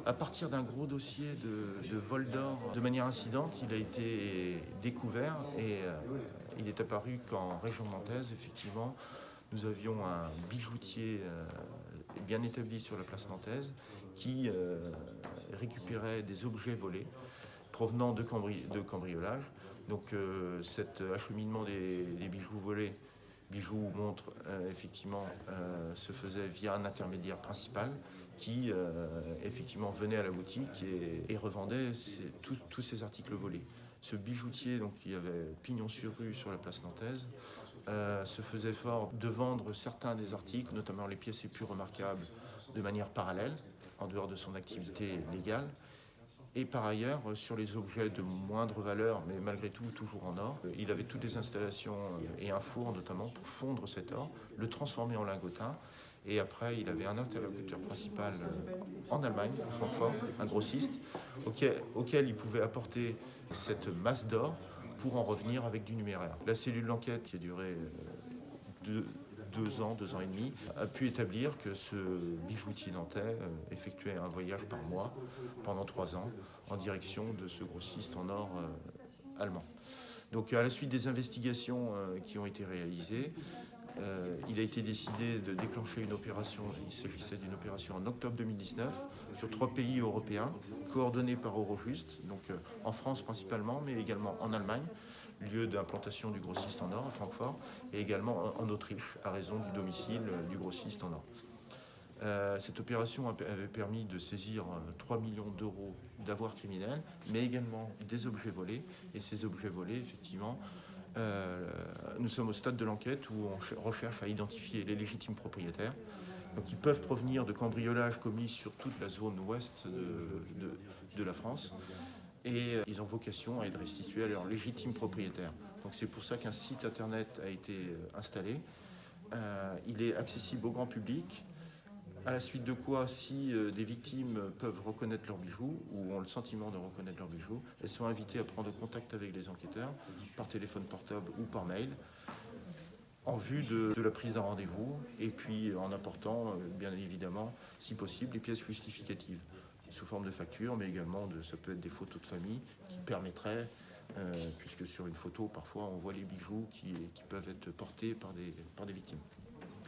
À partir d'un gros dossier de vol d'or de manière incidente, il a été découvert et il est apparu qu'en région nantaise, effectivement, nous avions un bijoutier bien établi sur la place nantaise qui récupérait des objets volés provenant de cambriolage. Donc cet acheminement des bijoux volés, bijoux ou montres, effectivement, se faisait via un intermédiaire principal qui effectivement venait à la boutique et revendait tous ces articles volés. Ce bijoutier, donc, qui avait pignon sur rue sur la place nantaise, se faisait fort de vendre certains des articles, notamment les pièces les plus remarquables, de manière parallèle, en dehors de son activité légale. Et par ailleurs, sur les objets de moindre valeur, mais malgré tout toujours en or, il avait toutes les installations et un four notamment pour fondre cet or, le transformer en lingotin. Et après, il avait un interlocuteur principal en Allemagne, à Francfort, un grossiste, auquel il pouvait apporter cette masse d'or pour en revenir avec du numéraire. La cellule d'enquête, qui a duré 2 ans et demi, a pu établir que ce bijoutier nantais effectuait un voyage par mois pendant 3 ans en direction de ce grossiste en or allemand. Donc à la suite des investigations qui ont été réalisées, il a été décidé de déclencher une opération. Il s'agissait d'une opération en octobre 2019 sur 3 pays européens, coordonnée par Eurojust, donc en France principalement, mais également en Allemagne, lieu d'implantation du grossiste en or à Francfort, et également en Autriche, à raison du domicile du grossiste en or. Cette opération avait permis de saisir 3 millions d'euros d'avoirs criminels, mais également des objets volés. Et ces objets volés, effectivement, nous sommes au stade de l'enquête où on recherche à identifier les légitimes propriétaires. Donc, ils peuvent provenir de cambriolages commis sur toute la zone ouest de la France. Et ils ont vocation à être restitués à leurs légitimes propriétaires. Donc c'est pour ça qu'un site internet a été installé. Il est accessible au grand public, à la suite de quoi, si des victimes peuvent reconnaître leurs bijoux ou ont le sentiment de reconnaître leurs bijoux, elles sont invitées à prendre contact avec les enquêteurs par téléphone portable ou par mail en vue de la prise d'un rendez-vous et puis en apportant, bien évidemment, si possible, les pièces justificatives sous forme de facture, mais également ça peut être des photos de famille qui permettraient, puisque sur une photo, parfois, on voit les bijoux qui peuvent être portés par des victimes.